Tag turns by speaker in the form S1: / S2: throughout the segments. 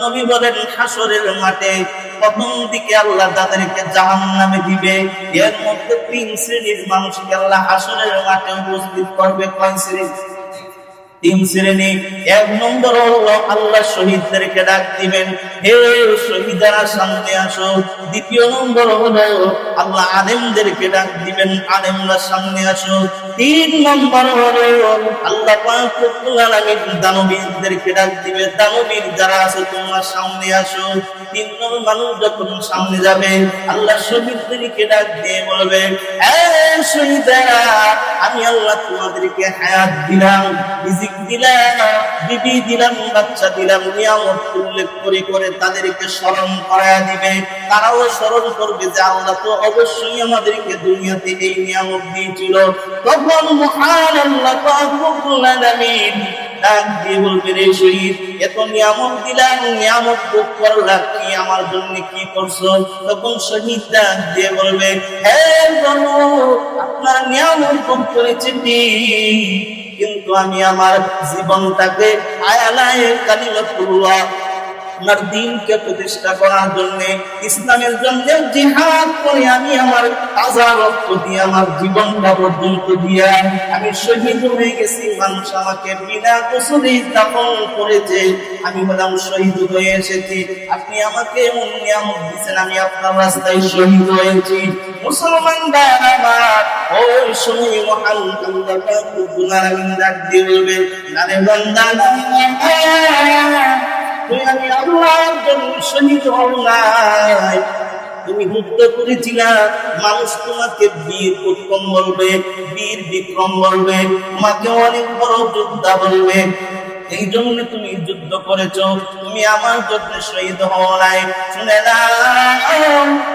S1: নবী বলেন হাসরের মাঠে প্রথম দিকে আল্লাহ তাদেরকে জাহান্নামে দিবে। এর মধ্যে 3 শ্রেণীর মানুষকে আল্লাহ হাসরের মাঠে উপস্থিত করবে। কয় শ্রেণী? 3 শ্রেণী। 1 নম্বর হলো আল্লাহ শহীদদেরকে ডাক দিবেন, হে শহীদারা সামনে আসো। 2 নম্বর হলো আল্লাহ আলেমদেরকে ডাক দিবেন, আলেমরা সামনে আসো। 3 নম্বর হলো আল্লাহ পাক রব্বুল আলামিন দানবীরদেরকে ডাক দিবে, দানবীর যারা আছে তোমরা সামনে আসো। 3 নম্বর মানুষ যখন সামনে যাবে আল্লাহ শহীদদেরকে ডাক দিয়ে বলবে, হে শহীদারা, আমি আল্লাহ তোমাদেরকে হায়াত দিলাম, রিজিক দিলাম, বিবি দিলাম, বাচ্চা দিলাম, নিয়ামত উল্লেখ করে করে তাদেরকে স্মরণ করায়া দিবে। তারাও স্মরণ করবে যে আল্লাহ তো অবশ্যই আমাদেরকে দুনিয়াতে এই নিয়ামত দিয়েছিল। তখন মহান আল্লাহ পাক রব্বুল আলামিন ডাক দিয়ে বলবে, রে শহীদ, এত নিয়ামত দিলাম, নিয়ামত ভোগ করলা, কি আমার জন্য কি করছো? তখন শহীদ ডাক দিয়ে বলবে, হে প্রভু, আপনার নিয়ামত ভোগ করেছি কিন্তু আমি আমার জীবনটাকে আয়ালায়ে কালিমাতুল্লাহ, আপনার দ্বীনকে প্রতিষ্ঠা করার জন্য, ইসলামের জন্য জিহাদ করে আমি আমার তাজা রক্ত দিয়ে আমার জীবনটা পর্যন্ত দিয়ে আমি শহীদ হয়ে গেছি। মানুষ আমাকে বিনা গোসলে দাফন করেছে, আমি হলাম শহীদ হয়ে এসেছি। আপনি আমাকে এমন নিয়ামত দিয়েছেন, আমি আপনার রাস্তায় শহীদ হয়েছি। মুসলমান আমার ওই সময় মহান আল্লাহ পাক রব্বুল আলামিন ডাক দিয়ে বলবে, আরে বান্দা, আমি আল্লাহর জন্য শহীদ হও নাই, তুমি যুদ্ধ করেছিলা, মানুষ তোমাকে বীর উত্তম বলবে, বীর বিক্রম বলবে, তোমাকে অনেক বড় যোদ্ধা বলবে। এই জন্য তুমি যুদ্ধ করেছো, তুমি আমার জন্য শহীদ হও নাই। শুনে না,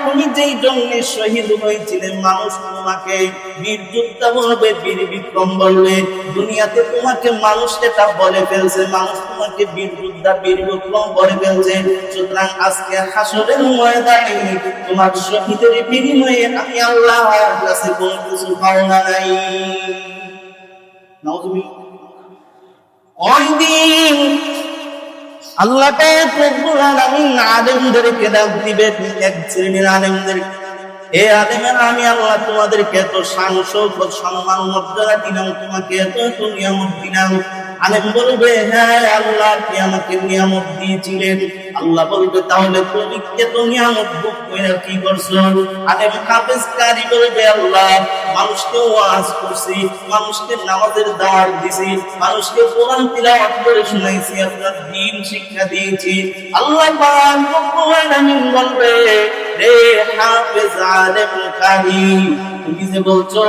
S1: তুমি যেই জন্য শহীদ হয়েছিলে মানুষ তোমাকে বীর যোদ্ধা বলবে, বীর বিক্রম বলবে। দুনিয়াতে তোমাকে মানুষ এটা বলে ফেলছে, মানুষ তোমাকে বীর যোদ্ধা, বীর বিক্রম বলে ফেলছে। সুতরাং আজকে হাসরের ময়দানে তোমার শহীদের বিনিময়ে আমি আল্লাহর কাছে কোনো কিছু পাওনা নাই। নাউজুবিল্লাহ। ওই দিন আল্লাহ পাক রব্বুল আলামিন আলেমদেরকে ডাক দিবে, 1 শ্রেণীর আলেমদের, এ আলেমেরা, আমি আল্লাহ তোমাদেরকে এত শান শৌকত সম্মান মর্যাদা দিলাম, তোমাকে এত এত নিয়ামত দিলাম। আলেম বলবে, হ্যাঁ আল্লাহ, আপনি আমাকে নিয়ামত দিয়েছিলেন। আল্লাহ বলবে, তাহলে তুমি এত নিয়ামত ভোগ করে কি করছো? আলেম হাফেজ কারি বলবে, আল্লাহ, মানুষকে ওয়াজ করছি, মানুষকে নামাজের দাওয়াত দিছি, মানুষকে কোরআন তিলাওয়াত করে শুনাইছি, আপনার দ্বীন শিক্ষা দিয়েছি। আল্লাহ পাক রব্বুল আলামিন বলবে, রে হাফেজ আলেম কারি, তুমি যে বলছো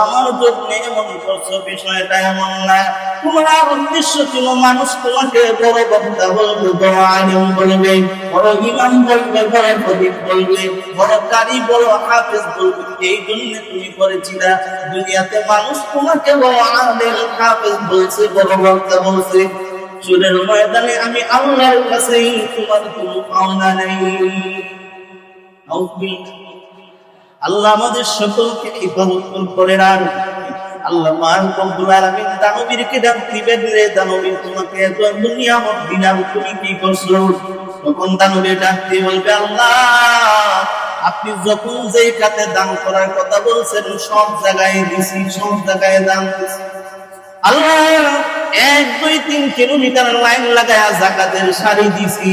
S1: আমার জন্য এমন করছো, বিষয়টা এমন না। তোমার উদ্দেশ্য ছিল মানুষ তোমাকে বড় বক্তা বলবে, বড় আলেম বলবে, বড় ইমাম বলবে, বড় খতিব বলবে, বড় কারি, বড় হাফেজ বলবে। এই জন্য তুমি করেছিলা। দুনিয়াতে মানুষ তোমাকে বড় আলেম হাফেজ বলছে, বড় বক্তা বলছে। চুলের ময়দানে আমি আল্লাহর কাছে তোমার কোনো পাওনা নেই। আল্লাহ আমাদের সকলকে হিফাজত করেন। আর আল্লাহ রব্বুল আলামিন দানবীরকে ডাক দিবেন, রে দানবীর, তোমাকে এত নিয়ামত দিলাম, তুমি কি করছো? তখন দানবীর ডাক দিয়ে বলবে, আল্লাহ, আপনি যখন যেই খাতে দান করার কথা বলছেন সব জায়গায় দিছি, সব জায়গায় দান দিছি। আল্লাহ 1, 2, 3 কিলোমিটার লাইন লাগায়া যাকাতের সারি দিছি।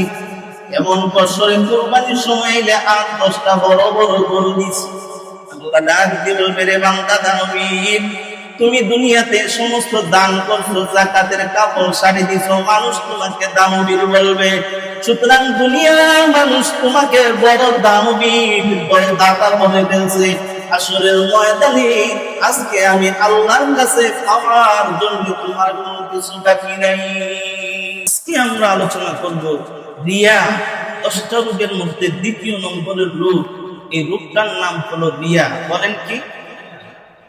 S1: এমন বছরে কুরবানির সময় এলে 8-10টা বড় বড় গরু দিছি। আল্লাহ ডাক দিয়ে বলবে, রে বান্দা দানবীর, তুমি দুনিয়াতে সমস্ত দান করছো, যাকাতের কাপড় শাড়ি দিছো, মানুষ তোমাকে দানবীর বলবে। সুতরাং দুনিয়ার মানুষ তোমাকে বড় দানবীর, বড় দাতা বলে ফেলছে। আসরের ময়দানে আজকে আমি আল্লাহর কাছে পাওয়ার জন্য তোমার কোনো কিছু বাকি নাই। আজকে আমরা আলোচনা করব রিয়া, 10টা রোগের মধ্যে 2য় নম্বরের রোগ। এই রোগটার নাম হলো রিয়া। বলেন কি?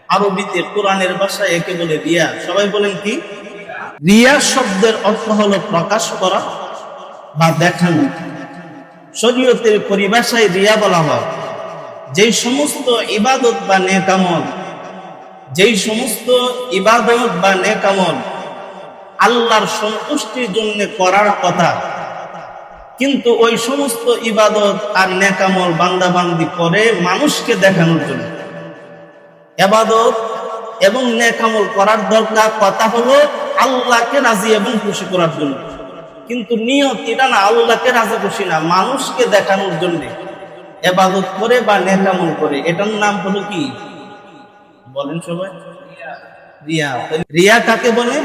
S1: আরবিতে কোরআনের ভাষায় একে বলে রিয়া। সবাই বলেন কি? রিয়া শব্দের অর্থ হলো প্রকাশ করা বা দেখানো। শরীয়তের পরিভাষায় রিয়া বলা হয় যেই সমস্ত ইবাদত বা নেকামল, আল্লাহর সন্তুষ্টির জন্য করার কথা, কিন্তু ওই সমস্ত ইবাদত আর নেকামল বান্দা বান্দি করে মানুষকে দেখানোর জন্য। ইবাদত এবং নেকামল করার দরকার, কথা হলো আল্লাহকে রাজি এবং খুশি করার জন্য, কিন্তু নিয়ত এটা না আল্লাহকে রাজি খুশি না, মানুষকে দেখানোর জন্য ইবাদত করে বা নেকামল করে। এটার নাম হলো কি বলেন সবাই? রিয়া। রিয়া কাকে বলে?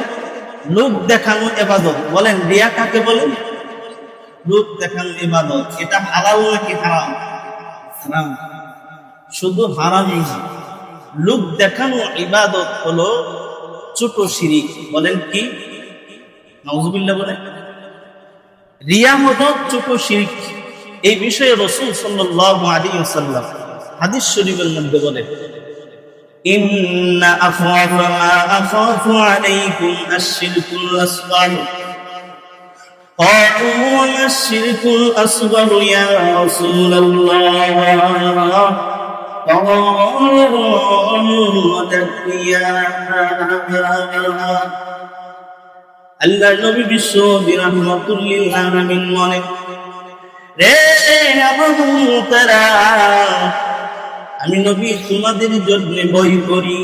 S1: লোক দেখানো ইবাদত। বলেন রিয়া কাকে বলে? লোক দেখানো ইবাদত। এটা হালাল নাকি হারাম? হারাম। শুধু হারামই না, লোক দেখানো ইবাদত হলো ছোট শিরিক। বলেন কি? নাউজুবিল্লাহ বলেন। রিয়া হলো ছোট শিরিক। এই বিষয়ে রাসূল সাল্লাল্লাহু আলাইহি ওয়াসাল্লাম হাদিস শরীফের মধ্যে বলেন, ইন্না আখাফা মা আখাফু আলাইকুম আশ-শিরকুল আসগার। قالوا وما الشرك الأصغر يا رسول الله؟ قال আল্লাহ নবী বিশ্ব বিরহমাতুল লিল আলামিন বলেন, রে আমার উম্মতেরা, আমি নবী তোমাদের জন্য ভয় করি,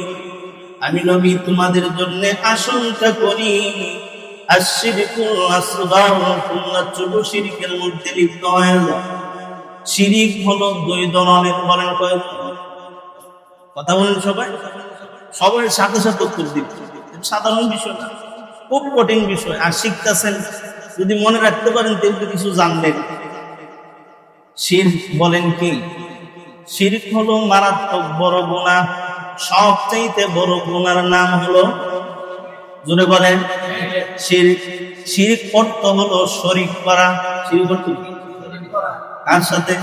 S1: আমি নবী তোমাদের জন্য আশঙ্কা করি, আশ-শিরকুল আসগার, তোমরা ছোট শিরকের মধ্যে লিপ্ত হয়ে যাও। শিরিক হলো দুই ধরনের। বলেন কয়? কথা বলেন সবাই, সবাই সাথে সাথে উত্তর দিন। সাধারণ বিষয় না, খুব কঠিন বিষয়। আর শিখতেছেন, যদি মনে রাখতে পারেন তাহলে কিছু জানবেন। শিরক বলেন কি? শিরক হলো মারাত্মক বড় গুনাহ। সবচাইতে বড় গুনার নাম হলো, জোরে বলেন, শিরক। শিরক অর্থ হলো শরীক করা। শিরক অর্থ কি? কার সাথে?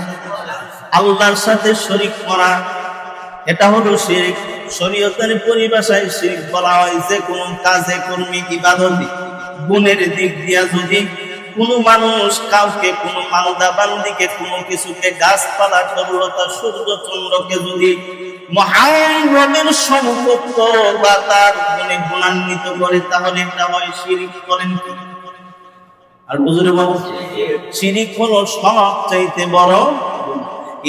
S1: আল্লাহর সাথে শরীক করা। এটা হলো শিরক। শরীয়তের পরিভাষায় শিরক বলা হয় যে কোন কাজে কর্মে ইবাদতে গুণের দিক দিয়া যদি কোনো মানুষ কাউকে, কোনো বান্দা বান্দিকে, কোনো কিছুকে, গাছপালা, তরুলতা, সূর্য চন্দ্রকে যদি মহান রবের সমকক্ষ বা তার গুণে গুণান্বিত করে, তাহলে এটা হয় শিরক। করেন কি? আর বুঝলে বাবু, শিরক হলো সবচাইতে বড়।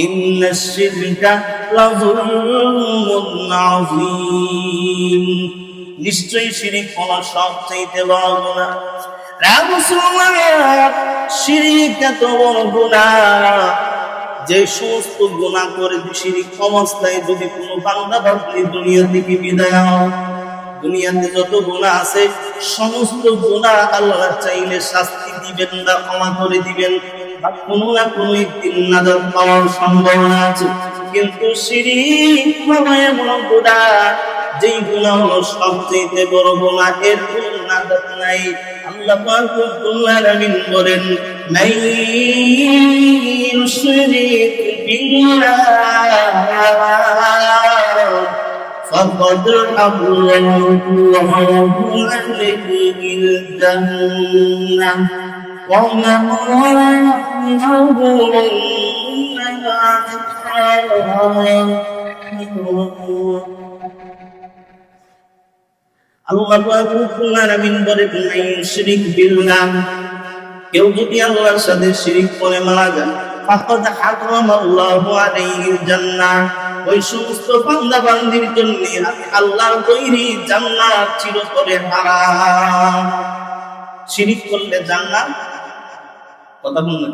S1: ইন্নাশ শিরকা লাযুলমুন আযীম। নিশ্চয়ই শিরক হলো সবচাইতে বড় গুনাহ। শিরক এত বড় গুনাহ, যে সমস্ত গুনাহ করে শিরক অবস্থায় যদি কোনো বান্দা বান্দি দুনিয়া থেকে বিদায় হয়, দুনিয়াতে যত গুনাহ আছে সমস্ত গুনাহ আল্লাহ চাইলে শাস্তি দিবেন না, ক্ষমা করে দিবেন, বা কোনো না কোনো একদিন নাজাত পাওয়ার সম্ভাবনা আছে। কিন্তু শিরক হলো এমন গুনাহ, যেই গুনাহ হলো সবচেয়ে বড় গুনাহ, এর কোনো নাজাত নাই। আল্লাহ পাক রব্বুল আলামিন বলেন, মান ইউশরিক বিল্লাহ فقد حرم الله عليه الجنة ومأواه النار। আল্লাহ রাব্বুল আলামিন বলেন, মান ইউশরিক বিল্লাহ, কেউ যদি আল্লাহর সাথে শিরক করে মারা যায়, ফাকাদ হারামাল্লাহু আলাইহিল জান্নাহ, ওই সমস্ত বান্দা বান্দির জন্য আল্লাহর তৈরি জান্নাত চিরতরে হারাম। শিরক করলে জান্নাত, কথা বলুন,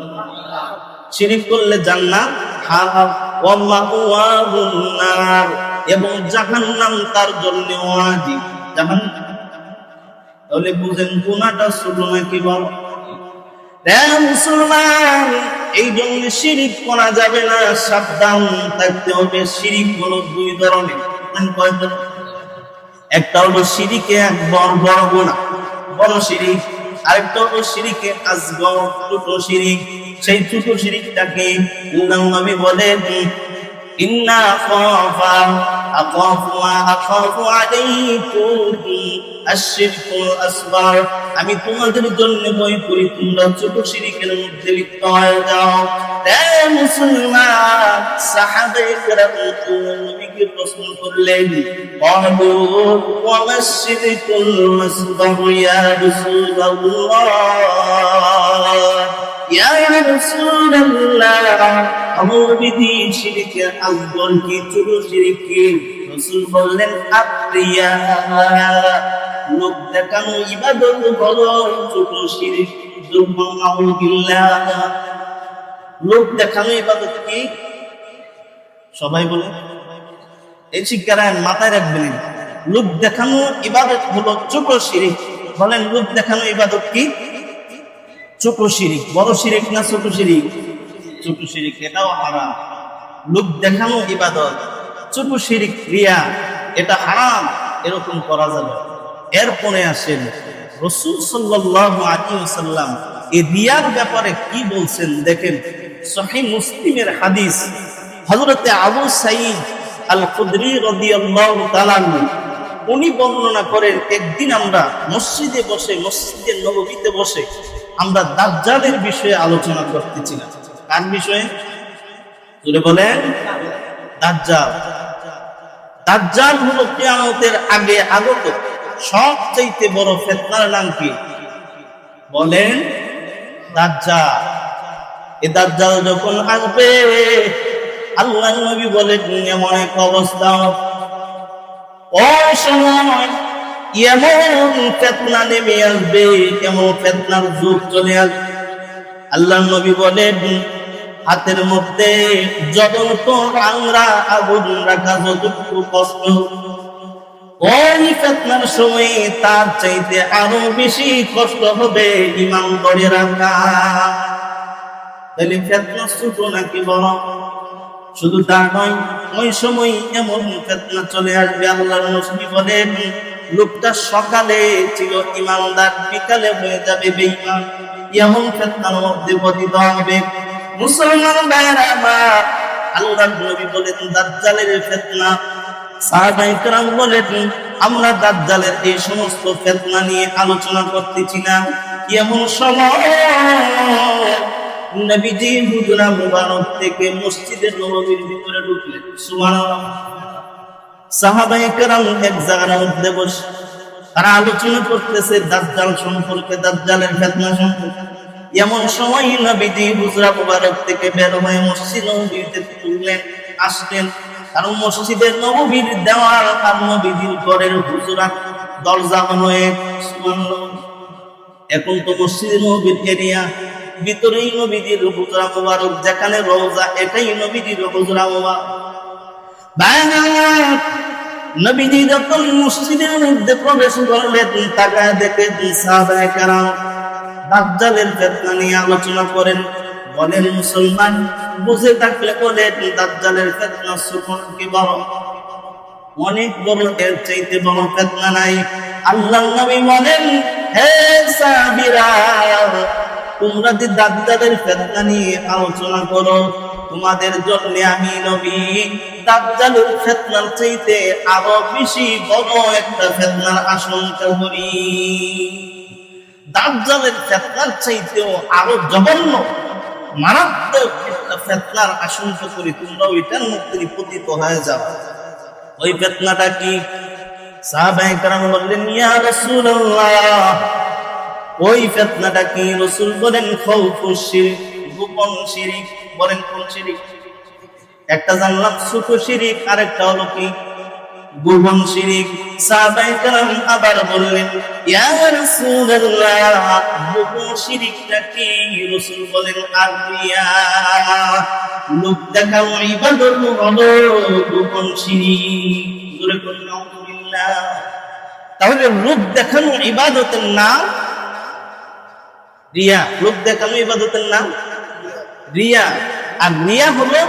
S1: শিরক করলে জান্নাত হারাম। ওয়া মাওয়াহুন নার, এবং জাহান্নাম তার জন্য ওয়াজিব। জাহান্নাম তাহলে বুঝেন গুনাহটা ছোট নাকি বড়? মুসলমান, এই জন্য শিরক করা যাবে না, সাবধান থাকতে হবে। শিরক হলো দুই ধরনের। একটা হলো শিরকে আকবার, বড় গুনাহ, বড় শিরক। আরেকটা হলো শিরকে আসগর, ছোট শিরক। সেই ছোট শিরকটাকে নবী বলেন, ইন্না আখাফু আলাইকুম আশ-শিরকুল আসগর, আমি তোমাদের জন্য ভয় করি তোমরা ছোট শিরকের মধ্যে লিপ্ত হয়ে যাও। মুসলমান, সাহাবায়ে কেরাম নবীকে প্রশ্ন করলেন, ক্বালু ওয়া মাশ-শিরকুল আসগর ইয়া রাসূলুল্লাহ, ইয়া রাসূলুল্লাহ আমল বিধি শিরকে আকবর কি ছোট শিরক কি? রাসূল বললেন আত্রিয়া, লোক দেখানো ইবাদত হলো ছোট শিরক। সুবহানাল্লাহ। লোক দেখানো ইবাদত কি? সবাই বলে এই শিক্ষাটা মাথায় রাখবেন। লোক দেখানো ইবাদত হলো ছোট শিরক। বলেন লোক দেখানো ইবাদত কি? ছোট শিরক। বড় শিরক না ছোট শিরক? ছোট শিরক, এটাও হারাম। লোক দেখানো ইবাদত ছোট শিরক, রিয়া, এটা হারাম, এরকম করা যাবে। এরপরে আসেন রাসূল সাল্লাল্লাহু আলাইহি ওয়াসাল্লাম এই রিয়ার ব্যাপারে কি বলছেন দেখেন। সহিহ মুসলিমের হাদিস, হযরতে আবু সাঈদ আল খুদরি রাদিয়াল্লাহু তাআলা উনি বর্ণনা করেন, একদিন আমরা মসজিদে বসে, মসজিদে নববীতে বসে আমরা দাজ্জালের বিষয়ে আলোচনা করতেছিলাম। কার বিষয়ে? জোরে বলেন। দাজ্জাল। দাজ্জাল হলো কিয়ামতের আগে আগত সবচেয়ে বড় ফিতনার নাম কি? বলেন দাজ্জাল। এই দাজ্জাল যখন আসবে, আল্লাহর নবী বলেন এমন এক অবস্থা, ওই সময় এমন ফিতনা নেমে আসবে, এমন ফিতনার যুগ চলে আসবে। আল্লাহর নবী বলেন হাতের মধ্যে জ্বলন্ত আংরা আগুন রাখা যতটুকু কষ্ট, ওই ফিতনার সময় তার চাইতে আরো বেশি কষ্ট হবে ঈমান ধরে রাখা। তাহলে ফিতনা ছোট নাকি বড়? শুধু তা নয়, ওই সময় এমন ফিতনা চলে আসবে, আল্লাহর নবী বলেন লোকটা সকালে ছিল ঈমানদার, বিকালে হয়ে যাবে বেঈমান। এমন ফিতনার মধ্যে পতিত হবে। মুসলমান ভাইরা আমার, আল্লাহর নবী বলেন দাজ্জালের ফিতনা। সাহাবায়ে কেরাম বলেন আমরা দাজ্জালের এই সমস্ত ফিতনা নিয়ে আলোচনা করতেছিলাম, এমন সময় নবীজি হুজরা মুবারক থেকে মসজিদে নববীর ভিতরে ঢুকলেন। সুবহানাল্লাহ। সাহাবায়ে কেরাম এক জায়গার মধ্যে বসে তারা আলোচনা করতেছে দাজ্জাল সম্পর্কে, দাজ্জালের ফিতনা সম্পর্কে। এমন সময় নবীজি হুজরা মুবারক থেকে বের হয়ে মসজিদ নববীতে ঢুকলেন, আসলেন। কারণ মসজিদের নববীর দেওয়াল আর নবীজির ঘরের হুজরা দরজা হয়ে, সুবহানাল্লাহ, এখন তো মসজিদ নববীর এরিয়া, ভিতরেই নবীজির হুজরা মুবারক, যেখানে রওজা এটাই নবীজির হুজরা মুবারক। নবীজি যখন মসজিদের মধ্যে প্রবেশ করলেন, তাকায় দেখে সাহাবায়ে কেরাম দাজ্জালের ফিতনা নিয়ে আলোচনা করেন। বলেন মুসলমান বুঝে থাকলে বলেন দাজ্জালের ফিতনা ছোট কি বড়? অনেক বড়, এর চাইতে বড় ফিতনা নাই। আল্লাহর নবী বলেন হে সাহাবীরা, তোমরা যে দাজ্জালের ফিতনা নিয়ে আলোচনা করো, তোমাদের জন্য আমি নবী দাজ্জালের ফিতনার চাইতে আরো বেশি বড় একটা ফিতনার আশঙ্কা করি। দাজ্জালের ফিতনার চাইতেও আরো জঘন্য মারাত্মক একটা ফিতনার আশঙ্কা করি, তোমরা ওইটার মধ্যে পতিত হয়ে যাও। ওই ফিতনাটা কি? সাহাবায়ে কেরাম বললেন ইয়া রাসূলুল্লাহ, ওই ফিতনাটা কি? রাসূল বলেন খাউফুশ শিরক, গোপন শিরক। বলেন কোন শিরক? একটা জানলাম ছোট শিরক, আরেকটা হলো কি? গোপন শিরক। সাহাবায়ে কেরাম আবার বললেন ইয়া রাসূলুল্লাহ, গোপন শিরকটা কি? রাসূল বলেন আরিয়া, লোক দেখানো ইবাদত হলো গোপন শিরক। জোরে বলুন আলহামদুলিল্লাহ। তাহলে লোক দেখানো ইবাদতের নাম রিয়া। লোক দেখানো ইবাদতের নাম রিয়া। আর রিয়া হলো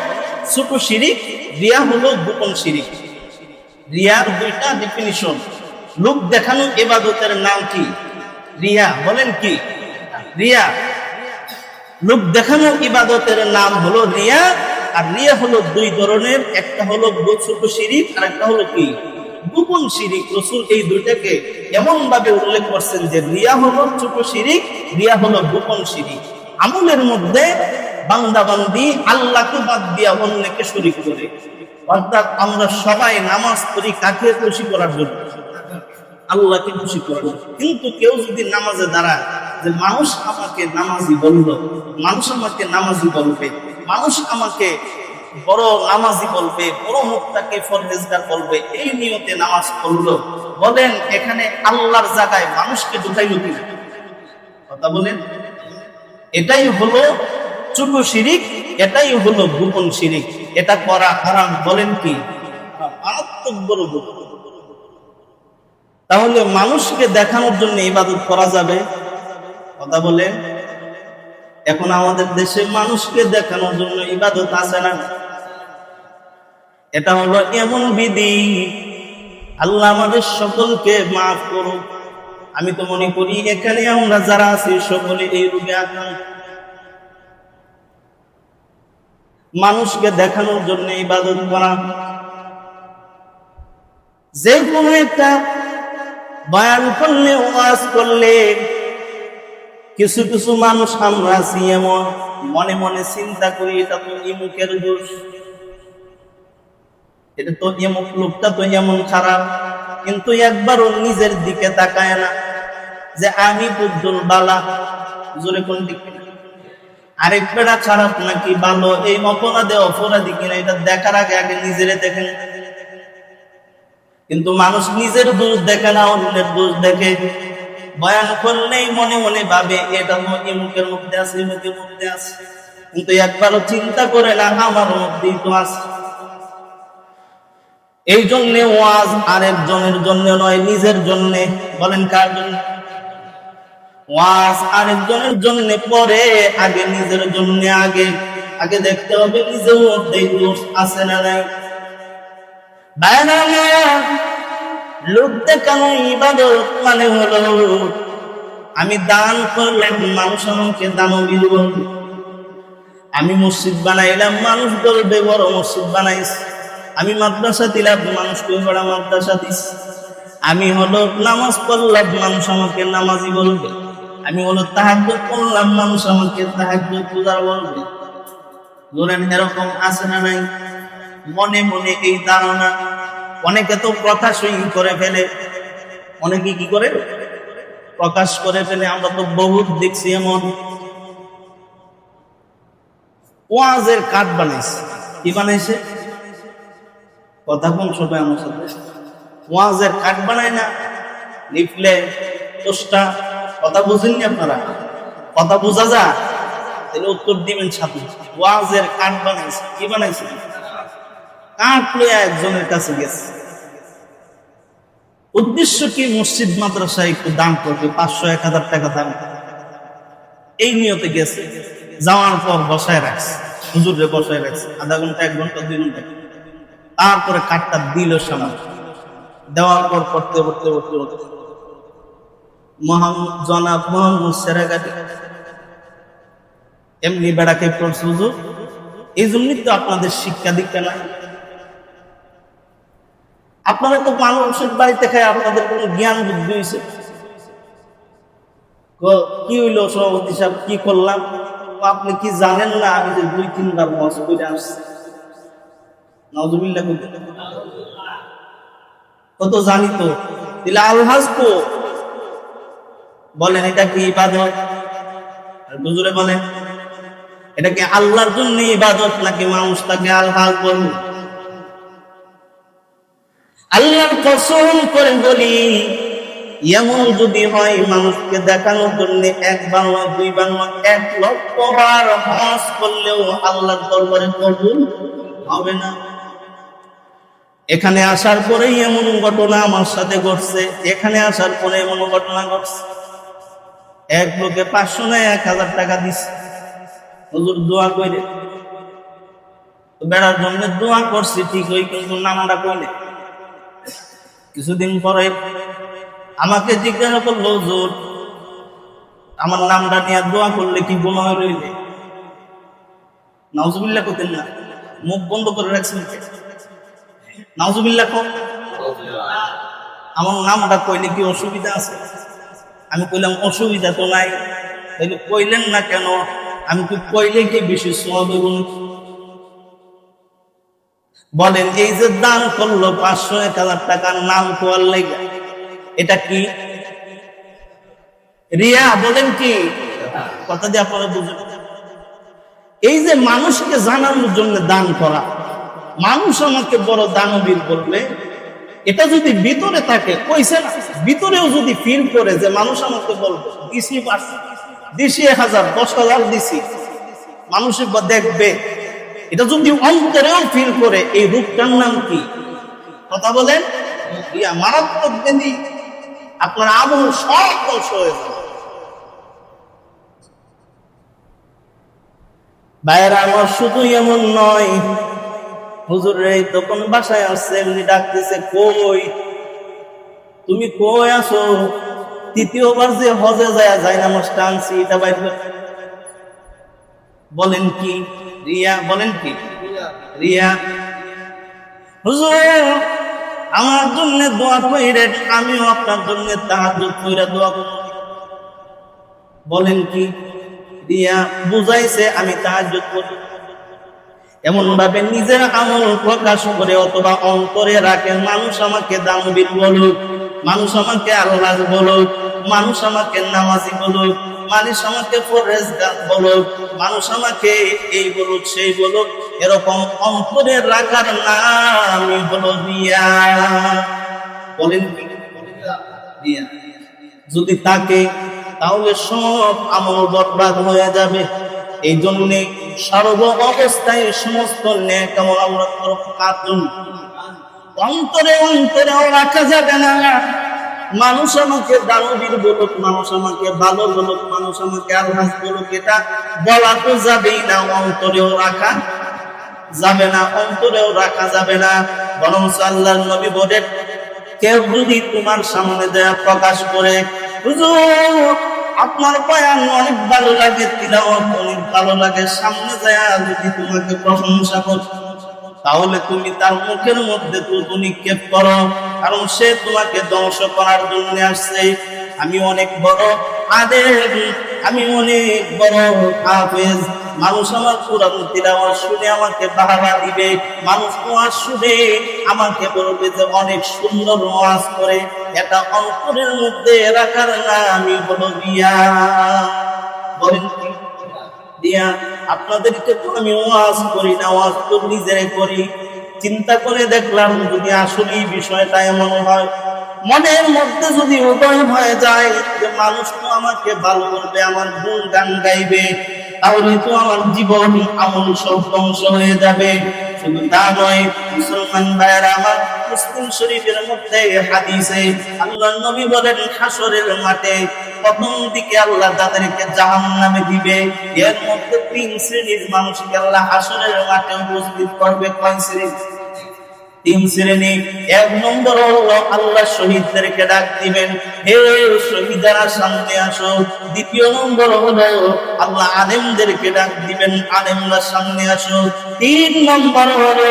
S1: ছোট শিরক, রিয়া হলো গোপন শিরক। রিয়ার দুইটা ডেফিনিশন। লোক দেখানো ইবাদতের নাম কি? রিয়া। বলেন কি? রিয়া। লোক দেখানো ইবাদতের নাম হলো রিয়া। আর রিয়া হলো দুই ধরনের, একটা হলো ছোট শিরক, আর একটা হলো কি? গোপন শিরক। রাসূল এই দুইটাকে এমন ভাবে উল্লেখ করছেন যে রিয়া হলো ছোট শিরক, রিয়া হলো গোপন শিরক। আমলের মধ্যে বান্দা বান্দি আল্লাহকে বাদ দিয়া অন্যকে শরীক করে। অর্থাৎ আমরা সবাই নামাজ পড়ি কাকে খুশি করার জন্য? আল্লাহকে খুশি করার জন্য। কিন্তু কেউ যদি নামাজে দাঁড়ায় যে মানুষ আমাকে নামাজি বললো, মানুষ আমাকে নামাজি বলবে, মানুষ আমাকে বড় নামাজি বলবে, বড় মুক্তাকে ফরহেজগার বলবে, এই নিয়তে নামাজ পড়লো। বলেন এখানে আল্লাহর জায়গায় মানুষকে ঢুকাইল কিনা? কথা বলেন। এটাই হলো ছোট শিরিক, এটাই হলো গোপন শিরিক। এটা করা হারাম। বলেন কি? মারাত্মক বড় গুনাহ। তাহলে মানুষকে দেখানোর জন্য ইবাদত করা যাবে? কথা বলেন। এখন আমাদের দেশে মানুষকে দেখানোর জন্য ইবাদত আছে না? এটা হলো এমন বিধি, আল্লাহ আমাদের সকলকে মাফ করুন। আমি তো মনে করি এখানে আমরা যারা আছি সকলে এই রোগে আক্রান্ত। মানুষকে দেখানোর জন্য ইবাদত করা। যে কোনো একটা বয়ান করলে, ওয়াজ করলে কিছু কিছু মানুষ আমরা আছি এমন মনে মনে চিন্তা করি এটা তো ইমুকের দোষ, এটা তো এমুক লোকটা তো এমন খারাপ, কিন্তু একবারও নিজের দিকে তাকায় না যে আমি বুদ্ধুল বালা। জোরে কোন দিকে? আরেক বেড়া খারাপ নাকি ভালো, এই অপরাধে অপরাধী কিনা এটা দেখার আগে আগে নিজেরে দেখেন। কিন্তু মানুষ নিজের দোষ দেখে না, অন্যের দোষ দেখে। বয়ান করলেই মনে মনে ভাবে এটা মুখের মধ্যে আছে, মুখের মধ্যে আছে, কিন্তু একবারও চিন্তা করে না আমার মধ্যেই তো আছে। এই জন্য ওয়াজ আরেকজনের জন্য নয়, নিজের জন্য। বলেন কার জন্য? ওয়াজ আরেকজনের জন্য পরে, আগে নিজের জন্য। আগে আগে দেখতে হবে নিজের মধ্যে দোষ আছে না নাই। লোক দেখানো ইবাদত মানে হলো আমি দান করলাম, মানুষ আমাকে দানবী বলবে। আমি মসজিদ বানাইলাম, মানুষ বলবে বড় মসজিদ বানাইস। আমি মাদ্রাসা দিলাম, মানুষ বড় মাদ্রাসা দিস। আমি হলো নামাজ পড়লাম, মানুষ আমাকে নামাজি বলবে। আমি হলো তাহাজ্জুদ পড়লাম, মানুষ আমাকে তাহাজ্জুদ পূজার বলবে। ধরেন এরকম আছে না নাই? মনে মনে এই ধারণা। অনেকে তো প্রকাশই করে ফেলে। অনেকে কি করে? প্রকাশ করে ফেলে। আমরা তো বহুত দেখছি এমন। ওয়াজের কার্ড বানাইছে। কি বানাইছে? কথা কোন সবাই আমার সাথে? ওয়াজের কার্ড বানায় না, লিফলেট, পোস্টার। কথা বুঝেননি আপনারা? কথা বোঝা যায়? তাহলে উত্তর দিবেন সাথে। ওয়াজের কার্ড বানাইছে। কি বানাইছে? কার্ড লইয়া একজনের কাছে গেছে। উদ্দেশ্য কি? মসজিদ মাদ্রাসায় একটু দান করবে, 500-1000 টাকা দান করবে, এই নিয়তে গেছে। যাওয়ার পর বসায় রাখছে, হুজুরে বসায় রাখছে আধা ঘন্টা, 1 ঘন্টা, 2 ঘন্টা। তারপরে কার্ডটা দিল সামনে। দেওয়ার পর পড়তে পড়তে পড়তে পড়তে জনাব মোহাম্মদ সেরাগাটি এমনি বেড়াকে পড়ছে। হুজুর, এই জন্যই তো আপনাদের শিক্ষা দীক্ষা নাই। আপনারা তো মানুষের বাড়িতে খায়, আপনাদের কোন জ্ঞান বুদ্ধি হয়েছে? কি হইলো সভাপতি সাহেব, কি করলাম? আপনি কি জানেন না আমি যে 2-3 বার ওয়াজ করে আসছি? নাউজুবিল্লাহ। কত জানি তো। দিলে আলহাজ কো বলেন এটা কি ইবাদত? হুজুরে বলেন এটা কি আল্লাহর জন্য ইবাদত নাকি মানুষ তাকে আলহাজ বলবে? আল্লাহর কসম করে বলি, এমন যদি হয় মানুষকে দেখানোর জন্য 1 বার নয়, 2 বার নয়, 1 লক্ষ বার হজ করলেও আল্লাহর দরবারে কবুল হবে না। এখানে আসার পরেই এমন ঘটনা আমার সাথে ঘটছে। এখানে আসার পরে এমন ঘটনা ঘটছে। এক লোকে 500 না 1000 টাকা দিচ্ছে, হুজুর দোয়া করে। বেড়ার জন্য দোয়া করছি ঠিক হই, কিন্তু নামটা কইলে। কিছুদিন পরে আমাকে জিজ্ঞাসা করলো, হুজুর আমার নামটা নিয়ে দোয়া করলে কি গুনাহ রইবে? নাউজুবিল্লাহ করতেন না, মুখ বন্ধ করে রাখছেন। নাউজুবিল্লাহ কম। আমার নামটা কইলে কি অসুবিধা আছে? আমি কইলাম অসুবিধা তো নাই। তাহলে কইলেন না কেন? আমি কি কইলে কি বেশি সওয়াব হবে? বলেন এই যে দান করলো 500-1000 টাকার নাম কোয়ার লাগা, এটা কি? রিয়া বলেন কি? কথা দিয়ে আপনারা বুঝেন। এই যে মানুষকে জানানোর জন্য দান করা, মানুষ আমাকে বড় দানবীর বলবে, এটা যদি ভিতরে থাকে, কইছে না, ভিতরেও যদি ফিল করে যে মানুষ আমাকে বলবে দিছি, দিছি 1000 10,000 দিছি, মানুষের দেখবে, এটা যদি অন্তরেও ফিল করে, এই রূপটার নাম কি? কথা বলেন। ইয়া মারাত্মক ব্যাধি, আপনার আমল সব ধ্বংস হয়ে যাবে। ভাইয়েরা আমার, শুধু এমন নয়, হুজুর রে তখন বাসায় আসছে, এমনি ডাকতেছে, কই তুমি, কই আসো? তৃতীয়বার যে হজে যায় নামাজটা আনছি, এটা বাইর বলেন কি? রিয়া বলেন কি? রিয়া। হুজুর আমার জন্য দোয়া কইরেন, আমিও আপনার জন্য তাহাজ্জুদ কইরা দোয়া করব। বলেন কি? রিয়া। বুঝাইছে আমি তাহাজ্জুদ করব, এমন ভাবে নিজের আমল প্রকাশ করে অথবা অন্তরে রাখেন, মানুষ আমাকে দানবীর বলুক, মানুষ আমাকে আল্লাহ বলুক, মানুষ আমাকে নামাজি বলুক, মানুষ আমাকে পরহেজগার বলুক, মানুষ আমাকে এই বলুক সেই বলুক, এরকম অন্তরে রাখার নামই হলো রিয়া। বলেন কি? রিয়া যদি থাকে তাহলে সব আমল বরবাদ হয়ে যাবে। এই জন্যে সর্ব অবস্থায় সমস্ত নেক আমল আমরা কাতুন অন্তরে অন্তরেও রাখা যাবে না। মানুষ আমাকে দানবীর বলুক, মানুষ আমাকে ভালো বলুক, মানুষ আমাকে আল্লাহ বলুক, এটা বলা তো যাবেই না, অন্তরেও রাখা যাবে না, অন্তরেও রাখা যাবে না। বরং আল্লাহর নবী বলেন, কেউ যদি তোমার সামনে দেয়া প্রকাশ করে, হুজুর আপনার বয়ান অনেক ভালো লাগে, তিলাওয়াত অনেক ভালো লাগে, সামনে যায় যদি তোমাকে প্রশংসা করে, তাহলে তুমি তার মুখের মধ্যে থুতু নিক্ষেপ করো, কারণ সে তোমাকে ধ্বংস করার জন্য আসছে। আমি অনেক বড় আলেম, আমি অনেক বড় হাফেজ, মানুষ আমার কুরআন তিলাওয়াত শুনে আমাকে বাহবা দিবে, মানুষ ওয়াজ শুনে আমাকে বলবে যে অনেক সুন্দর ওয়াজ করে, এটা অন্তরের মধ্যে রাখার নামই হলো রিয়া। বলেন কি? রিয়া। আপনাদেরকে তো আমি ওয়াজ করি না, ওয়াজ তো নিজেরাই করি। চিন্তা করে দেখলাম, যদি আসলে বিষয়টা এমন হয়, মনের মধ্যে যদি উদয় হয়ে যায় যে মানুষ তো আমাকে ভালো করবে, আমার গুণ গান গাইবে, তাহলে তো আমার জীবন আমল সব ধ্বংস হয়ে যাবে। শুধু তা নয়, মুসলমান ভাইয়েরা আমার, মুসলিম শরীফের মধ্যে হাদিসে আল্লাহর নবী বলেন, হাসরের মাঠে প্রথম দিকে আল্লাহ তাদেরকে জাহান্নামে দিবে, এর মধ্যে 3 শ্রেণীর মানুষকে আল্লাহ হাসরের মাঠে উপস্থিত করবে। কয় শ্রেণী? 3 শ্রেণী। 1 নম্বর হলো আল্লাহ শহীদদেরকে ডাক দিবেন, হে শহীদরা সামনে আসো। 2 নম্বর হলো আল্লাহ আলেমদেরকে ডাক দিবেন, আলেমরা সামনে আসো। 3 নম্বর হলো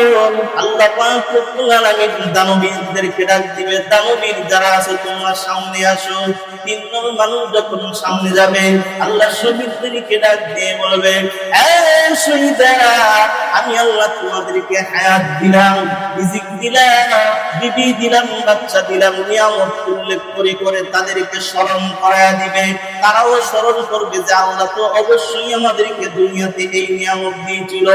S1: আল্লাহ পাক রব্বুল আলামিন দানবীরদেরকে ডাক দিবে, দানবীর যারা আছে তোমরা সামনে আসো। 3 নম্বর মানুষ যখন সামনে যাবে, আল্লাহ শহীদদেরকে ডাক দিয়ে বলবে, হে শহীদরা, আমি আল্লাহ তোমাদেরকে হায়াত দিলাম, রিজিক দিলাম, বিবি দিলাম, বাচ্চা দিলাম, নিয়ামত উল্লেখ করে করে তাদেরকে স্মরণ করায়া দিবে। তারাও স্মরণ করবে যে আল্লাহ তো অবশ্যই আমাদেরকে দুনিয়াতে এই নিয়ামত দিয়েছিল।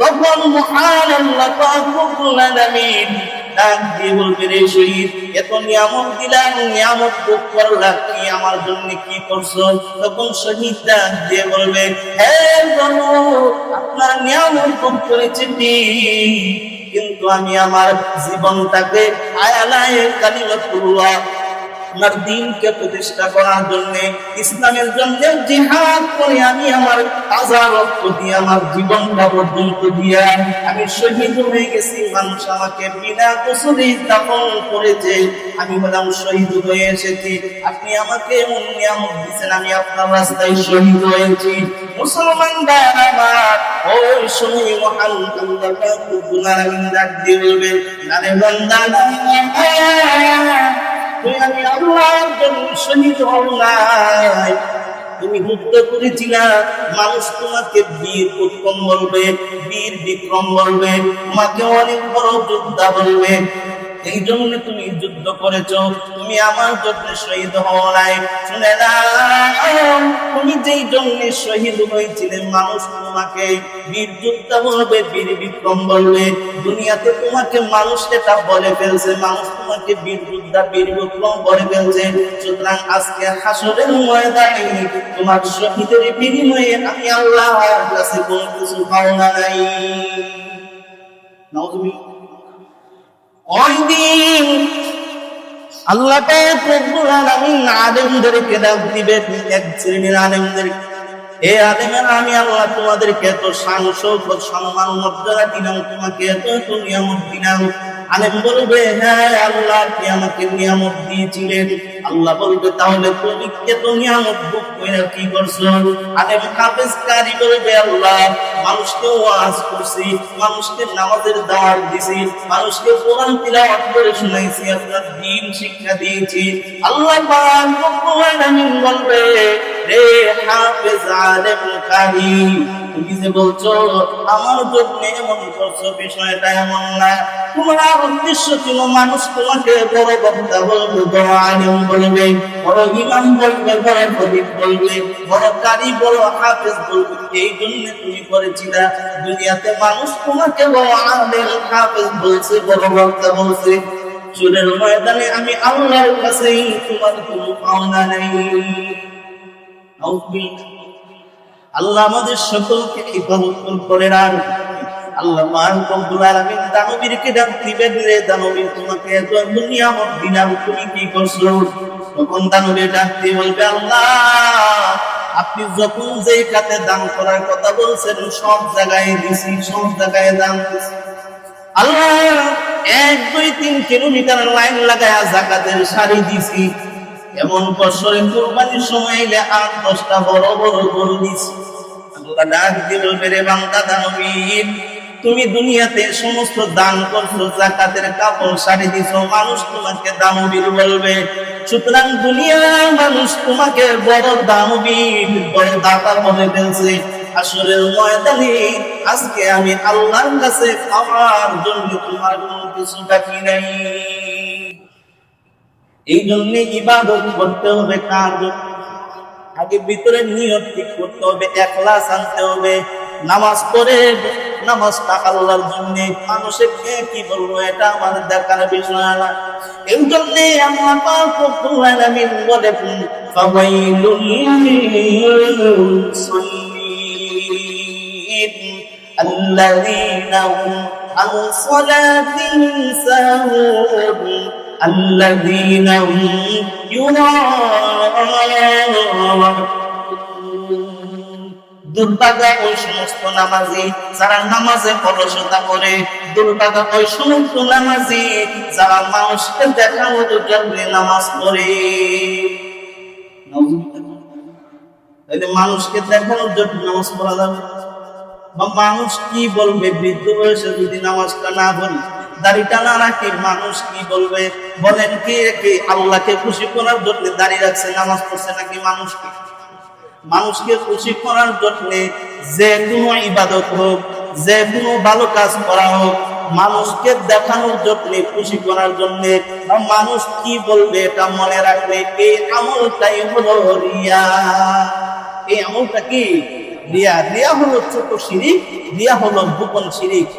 S1: তখন মহান আল্লাহ পাক রব্বুল আলামিন ডাক দিয়ে বলবে, রে শহীদ, এত নিয়ামত দিলাম, নিয়ামত ভোগ করলা, কি আমার জন্য কি করছো? তখন শহীদ ডাক দিয়ে বলবে, হে প্রভু, আপনার নিয়ামত ভোগ করেছি কিন্তু আমি আমার জীবনটাকে আয়ালায়ে কালিমাতুল্লাহ, আপনার দ্বীনকে প্রতিষ্ঠা করার জন্য, ইসলামের জন্য জিহাদ করে আমি আমার তাজা রক্ত দিয়ে, আমার জীবনটা পর্যন্ত দিয়ে আমি শহীদ হয়ে গেছি। মানুষ আমাকে বিনা গোসলে দাফন করেছে, আমি হলাম শহীদ হয়ে এসেছি। আপনি আমাকে এমন নিয়ামত দিয়েছেন, আমি আপনার রাস্তায় শহীদ হয়েছি। মুসলমান ভাইরা আমার, ওই সময় মহান আল্লাহ পাক রব্বুল আলামিন ডাক দিয়ে বলবেন, আরে বান্দা, আমি আল্লাহর জন্য শহীদ হও নাই, তুমি যুদ্ধ করেছিলা, মানুষ তোমাকে বীর উত্তম বলবে, বীর বিক্রম বলবে, তোমাকে অনেক বড় যোদ্ধা বলবে, এই জন্য তুমি যুদ্ধ করেছো। তুমি আমার জন্য শহীদ হও নাই। শুনে নাও, তুমি যেই জন্য শহীদ হয়েছিলে, মানুষ তোমাকে বীর যোদ্ধা বলবে, বীর বিক্রম বলবে। দুনিয়াতে তোমাকে মানুষ এটা বলে ফেলছে, মানুষ তোমাকে বীর যোদ্ধা, বীর বিক্রম বলে ফেলছে। সুতরাং আজকে হাসরের ময়দানে তোমার শহীদের বিনিময়ে আমি আল্লাহর কাছে কোনো কিছু পাওনা নাই। ওই দিন আল্লাহ পাক রব্বুল আলামিন আলেমদেরকে ডাক দিবে, এক শ্রেণীর আলেমদের, এ আলেমের আমি আল্লাহ তোমাদেরকে এত শান শৌকত সম্মান মর্যাদা দিলাম, তোমাকে এত নিয়ামত দিলাম। আলেম বলবে, হ্যাঁ আল্লাহ আপনি আমাকে নিয়ামত দিয়েছিলেন। আল্লাহ বলবে, তাহলে তুমি এত নিয়ামত ভোগ করে কি করছো? আলেম হাফেজ কারি বলবে, আল্লাহ মানুষকে ওয়াজ করছি, মানুষকে নামাজের দাওয়াত দিছি, মানুষকে কোরআন তিলাওয়াত করে শুনাইছি, আপনার দ্বীন শিক্ষা দিয়েছি। আল্লাহ পাক রব্বুল আলামিন বলবে, রে হাফেজ আলেম কারি, তুমি যে বলছো আমার জন্য এমন করছো, বিষয়টা এমন না। তোমার উদ্দেশ্য ছিল মানুষ তোমাকে বড় বক্তা বলবে, বড় আলেম বলবে, বড় ইমাম বলবে, বড় খতিব বলবে, বড় কারি, বড় হাফেজ বলবে। এই জন্য তুমি করেছিলে। দুনিয়াতে মানুষ তোমাকে বড় আলেম হাফেজ বলছে, বড় বক্তা বলছে। চুলের ময়দানে আমি আল্লাহর কাছে তোমার কোনো পাওনা নাই। আল্লাহ আমাদের সকলকে ইবাদত করে রাখুন। আল্লাহ রব্বুল আলামিন দানবীরকে ডাক দিবেন, রে দানবীর, তোমাকে এত নিয়ামত দিলাম, তুমি কি করছো? তখন দানবীর ডাক দিয়ে বলবে, আল্লাহ আপনি যখন যেই খাতে দান করার কথা বলছেন সব জায়গায় দিছি, সব জায়গায় দান দিছি। আল্লাহ 1, 2, 3 কিলোমিটার লাইন লাগায়া যাকাতের সারি দিছি। এমন বছরে কুরবানির সময় এলে 8-10টা বড় বড় গরু দিছি। আল্লাহ ডাক দিয়ে বলবে, রে বান্দা দানবীর, তুমি দুনিয়াতে সমস্ত দান করছো, যাকাতের কাপড় শাড়ি দিছো, মানুষ তোমাকে দানবীর বলবে। সুতরাং দুনিয়ার মানুষ তোমাকে বড় দানবীর, বড় দাতা বলে ফেলছে। আসরের ময়দানে আজকে আমি আল্লাহর কাছে পাওয়ার জন্য তোমার কোনো কিছু বাকি নাই। এই জন্য ইবাদত করতে হবে কার জন্য? আগে ভিতরে নিয়ত ঠিক করতে হবে, ইখলাস আনতে হবে। নামাজ পড়ে নামাজটা আল্লাহর জন্য, মানুষের কে কি বলবো এটা আমার দেখার বিষয় না। এই জন্য আল্লাহ পাক রব্বুল আলামিন বলেন, ফাওয়াইলুল লিল-মুসাল্লিন আল্লাযীনা হুম আন সালাতিহিম সাহুন আল্লাযীনা হুম ইউরাউন। দুর্ভাগা ওই সমস্ত নামাজি যারা নামাজে অলসতা করে, দুর্ভাগা ওই সমস্ত নামাজি যারা মানুষকে দেখানোর জন্য নামাজ পড়ে। মানুষকে দেখানোর জন্য নামাজ পড়া যাবে? বা মানুষ কি বলবে বৃদ্ধ বয়সে যদি নামাজটা না পড়ি, দাড়িটা না রাখি, মানুষ কি বলবে? বলেন, কে কে আল্লাহকে খুশি করার জন্য দাড়ি রাখছে, নামাজ পড়ছে নাকি মানুষকে? মানুষকে খুশি করার জন্য যে কোনো ইবাদত হোক, যে কোনো ভালো কাজ করা হোক, মানুষকে দেখানোর জন্য, খুশি করার জন্য, মানুষ কি বলবে এটা মনে রাখলে এই আমলটাই হলো রিয়া। এই আমলটা কি? রিয়া। রিয়া হলো ছোট শিরিক, রিয়া হলো গোপন শিরিক।